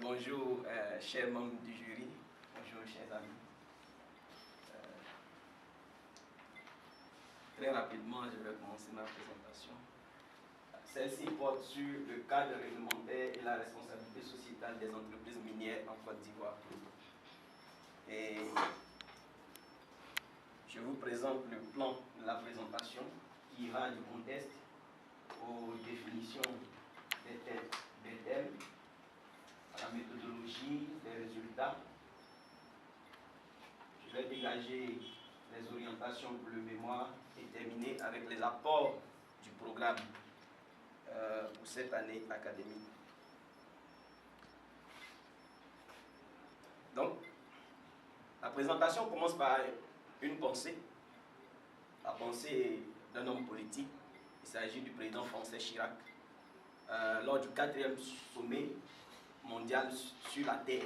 Bonjour, chers membres du jury, bonjour, chers amis. Très rapidement, je vais commencer ma présentation. Celle-ci porte sur le cadre réglementaire et la responsabilité sociétale des entreprises minières en Côte d'Ivoire. Et je vous présente le plan de la présentation qui ira du contexte aux définitions des thèmes, à la méthodologie, des résultats. Je vais dégager les orientations pour le mémoire et terminer avec les apports du programme pour cette année académique. Donc, la présentation commence par une pensée, la pensée d'un homme politique. Il s'agit du président français Chirac, lors du 4e sommet mondial sur la Terre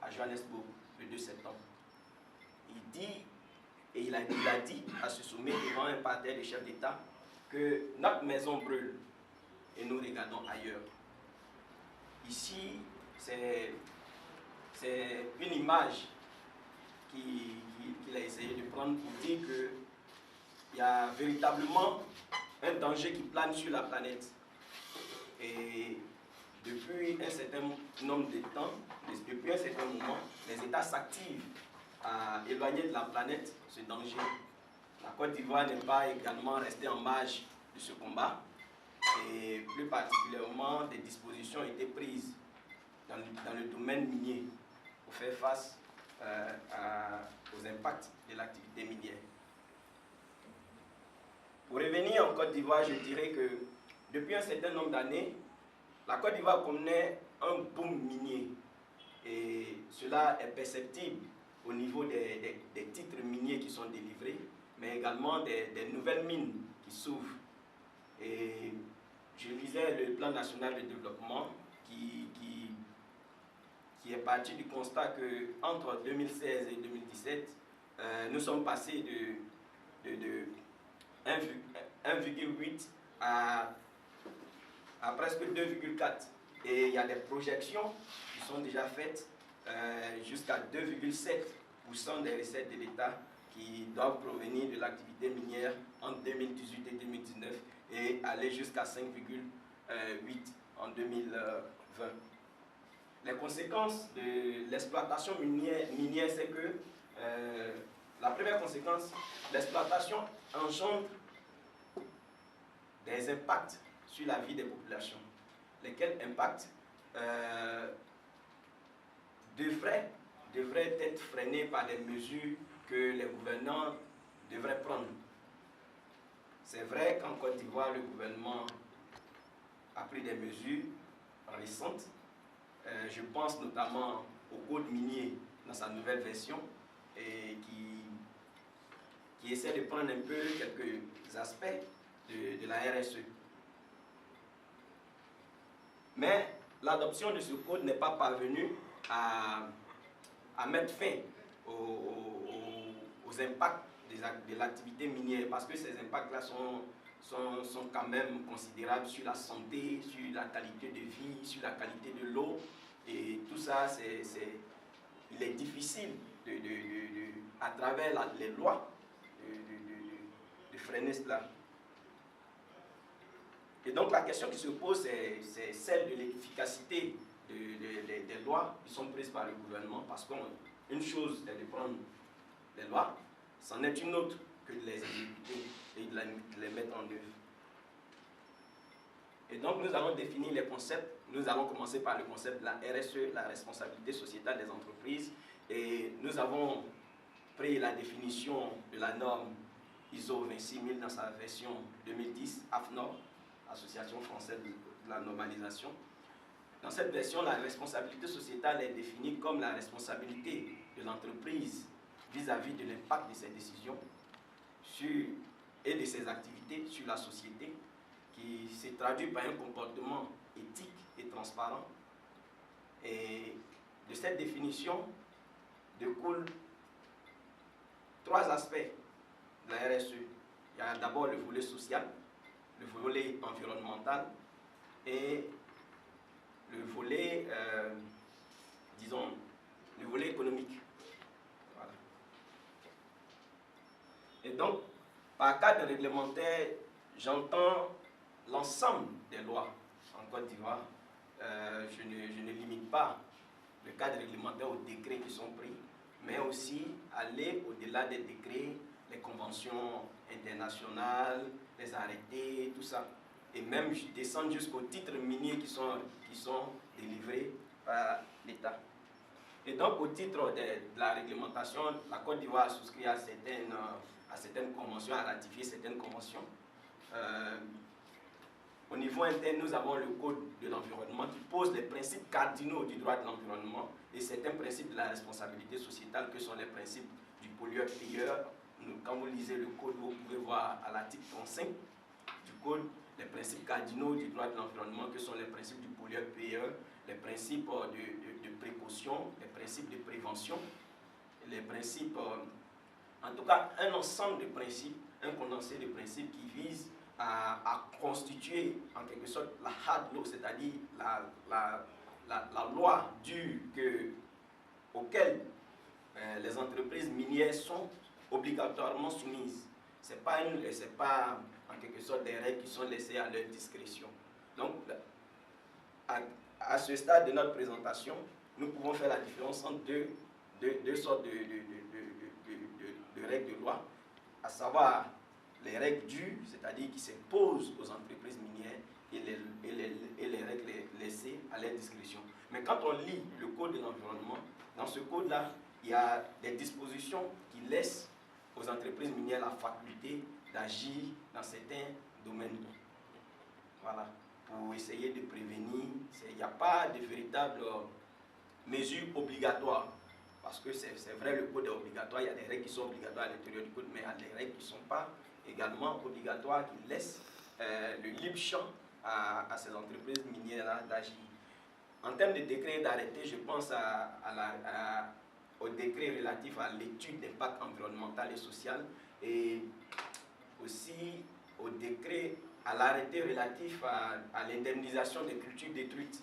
à Johannesburg, le 2 septembre. Il a dit à ce sommet devant un parterre de chefs d'État que notre maison brûle et nous regardons ailleurs. Ici, c'est une image qu'il a essayé de prendre pour dire qu'il y a véritablement un danger qui plane sur la planète. Et depuis un certain nombre de temps, depuis un certain moment, les États s'activent à éloigner de la planète ce danger. La Côte d'Ivoire n'est pas également restée en marge de ce combat. Et plus particulièrement, des dispositions ont été prises dans le domaine minier pour faire face aux impacts de l'activité minière. Pour revenir en Côte d'Ivoire, je dirais que depuis un certain nombre d'années, la Côte d'Ivoire connaît un boom minier et cela est perceptible au niveau des titres miniers qui sont délivrés, mais également des nouvelles mines qui s'ouvrent. Et je lisais le plan national de développement qui est parti du constat qu'entre 2016 et 2017, nous sommes passés de 1,8 à presque 2,4. Et il y a des projections qui sont déjà faites jusqu'à 2,7% des recettes de l'État qui doivent provenir de l'activité minière entre 2018 et 2019 et aller jusqu'à 5,8 en 2020. Les conséquences de l'exploitation minière, c'est que la première conséquence, l'exploitation engendre des impacts sur la vie des populations, lesquels impacts devraient être freinés par des mesures que les gouvernants devraient prendre. C'est vrai qu'en Côte d'Ivoire, le gouvernement a pris des mesures récentes. Je pense notamment au code minier dans sa nouvelle version et qui essaie de prendre un peu quelques aspects de la RSE. Mais l'adoption de ce code n'est pas parvenue à mettre fin aux impacts de l'activité minière, parce que ces impacts-là sont quand même considérables sur la santé, sur la qualité de vie, sur la qualité de l'eau. Et tout ça, il est difficile, à travers les lois, de freiner cela. Et donc la question qui se pose, c'est celle de l'efficacité des lois qui sont prises par le gouvernement, parce qu'une chose est de prendre les lois, c'en est une autre que de les exécuter et de les mettre en œuvre. Et donc nous allons définir les concepts. Nous allons commencer par le concept de la RSE, la responsabilité sociétale des entreprises. Et nous avons pris la définition de la norme ISO 26000 dans sa version 2010, AFNOR, Association française de la normalisation. Dans cette version, la responsabilité sociétale est définie comme la responsabilité de l'entreprise vis-à-vis de l'impact de ses décisions et de ses activités sur la société, qui se traduit par un comportement éthique et transparent. Et de cette définition découlent 3 aspects de la RSE. Il y a d'abord le volet social, le volet environnemental et le volet Par cadre réglementaire, j'entends l'ensemble des lois en Côte d'Ivoire. Je ne limite pas le cadre réglementaire aux décrets qui sont pris, mais aussi aller au-delà des décrets, les conventions internationales, les arrêtés, tout ça. Et même descendre jusqu'aux titres miniers qui sont délivrés par l'État. Et donc, au titre de la réglementation, la Côte d'Ivoire a souscrit à certaines conventions, a ratifié certaines conventions. Au niveau interne, nous avons le Code de l'environnement qui pose les principes cardinaux du droit de l'environnement et certains principes de la responsabilité sociétale que sont les principes du pollueur-payeur. Quand vous lisez le Code, vous pouvez voir à l'article 35 du Code les principes cardinaux du droit de l'environnement que sont les principes du pollueur-payeur, les principes de précaution, les principes de prévention, les principes, en tout cas un ensemble de principes, un condensé de principes qui visent à constituer en quelque sorte la hard law, c'est-à-dire la loi dure auquel les entreprises minières sont obligatoirement soumises. Ce n'est pas en quelque sorte des règles qui sont laissées à leur discrétion. Donc, à ce stade de notre présentation, nous pouvons faire la différence entre deux sortes de règles de loi, à savoir les règles dures, c'est-à-dire qui s'imposent aux entreprises minières, et les règles laissées à leur discrétion. Mais quand on lit le Code de l'environnement, dans ce code-là, il y a des dispositions qui laissent aux entreprises minières la faculté d'agir dans certains domaines. Voilà, pour essayer de prévenir. Il n'y a pas de véritable mesures obligatoires. Parce que c'est vrai, le code est obligatoire, il y a des règles qui sont obligatoires à l'intérieur du code, mais il y a des règles qui ne sont pas également obligatoires, qui laissent le libre champ à ces entreprises minières d'agir. En termes de décret d'arrêté, je pense au décret relatif à l'étude d'impact environnemental et social, et aussi au décret, à l'arrêté relatif à l'indemnisation des cultures détruites.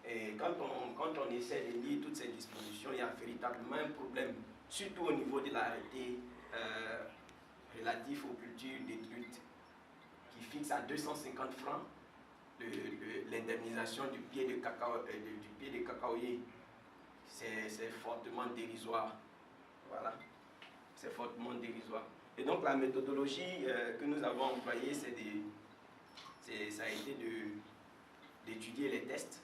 Et quand on essaie de lire toutes ces dispositions, il y a véritablement un problème, surtout au niveau de l'arrêté relatif aux cultures détruites, qui fixe à 250 francs l'indemnisation du pied de cacaoyer. C'est fortement dérisoire. Voilà, c'est fortement dérisoire. Et donc la méthodologie que nous avons employée, ça a été d'étudier les tests.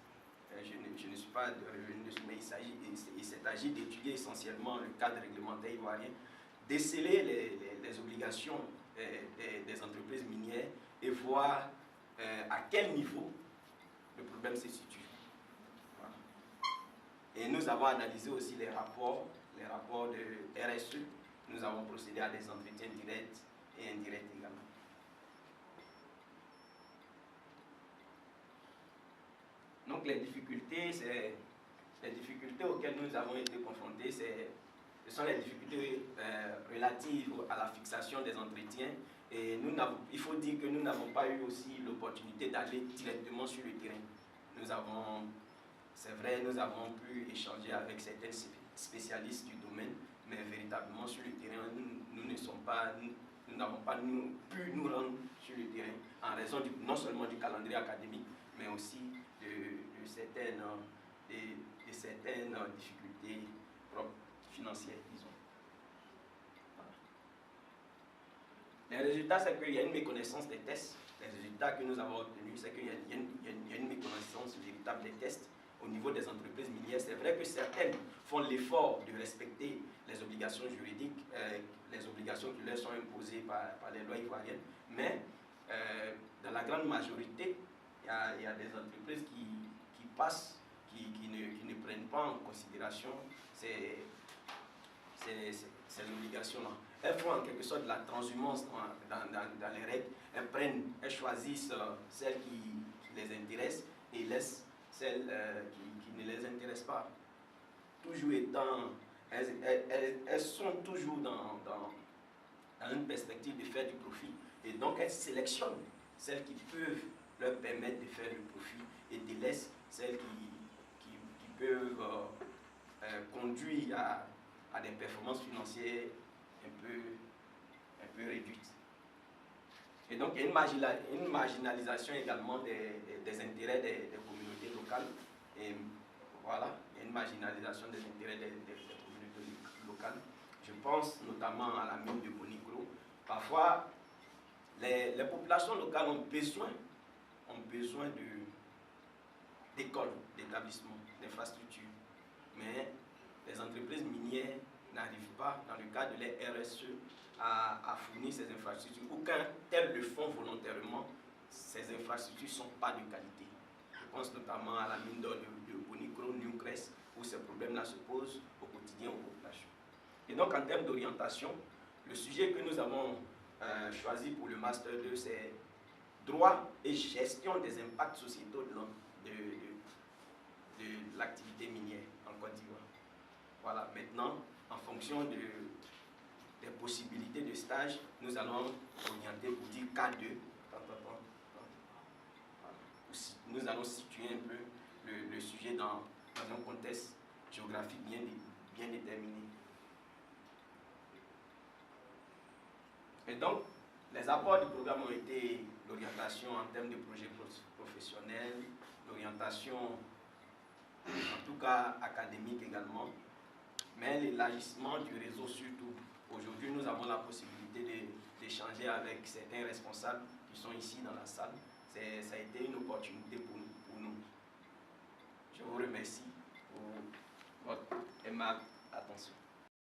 Je ne suis pas revenu dessus, mais il s'agit d'étudier essentiellement le cadre réglementaire ivoirien, déceler les obligations des entreprises minières et voir à quel niveau le problème se situe. Voilà. Et nous avons analysé aussi les rapports de RSE. Nous avons procédé à des entretiens directs et indirects également. Donc les difficultés auxquelles nous avons été confrontés, ce sont les difficultés relatives à la fixation des entretiens. Et il faut dire que nous n'avons pas eu aussi l'opportunité d'aller directement sur le terrain. C'est vrai, nous avons pu échanger avec certains spécialistes du domaine, mais véritablement sur le terrain, nous n'avons pas pu nous rendre sur le terrain en raison non seulement du calendrier académique, mais aussi de certaines difficultés propres financières, disons. Voilà. Les résultats, c'est qu'il y a une méconnaissance des tests. Les résultats que nous avons obtenus, c'est qu'il y a une méconnaissance véritable des tests au niveau des entreprises minières. C'est vrai que certaines font l'effort de respecter les obligations juridiques, les obligations qui leur sont imposées par les lois ivoiriennes, mais dans la grande majorité, il y a des entreprises qui passent, qui ne prennent pas en considération ces obligations-là. Elles font en quelque sorte de la transhumance dans les règles. Elles choisissent celles qui les intéressent et laissent celles qui ne les intéressent pas. Toujours étant, elles sont toujours dans une perspective de faire du profit. Et donc elles sélectionnent celles qui peuvent leur permettre de faire du profit et délaissent celles qui peuvent conduire à des performances financières un peu réduites. Et donc, il y a une marginalisation également des intérêts des communautés locales. Et voilà, il y a une marginalisation des intérêts des communautés locales. Je pense notamment à la mine de Bonikro. Parfois, les populations locales ont besoin d'écoles, d'établissements, d'infrastructures. Mais les entreprises minières n'arrivent pas, dans le cadre de leur RSE, à fournir ces infrastructures. Ou quand elles le font volontairement, ces infrastructures ne sont pas de qualité. Je pense notamment à la mine d'or de Bonikro, Newcrest, où ces problèmes-là se posent au quotidien aux populations. Et donc, en termes d'orientation, le sujet que nous avons choisi pour le Master 2, c'est droit et gestion des impacts sociétaux de l'activité minière en Côte d'Ivoire. Voilà, maintenant, en fonction des possibilités de stage, nous allons orienter pour dire K2. Nous allons situer un peu le sujet dans un contexte géographique bien déterminé. Et donc, les apports du programme ont été l'orientation en termes de projets professionnels, l'orientation, en tout cas académique également, mais l'élargissement du réseau surtout. Aujourd'hui, nous avons la possibilité d'échanger avec certains responsables qui sont ici dans la salle. Ça a été une opportunité pour nous. Je vous remercie pour votre aimable attention.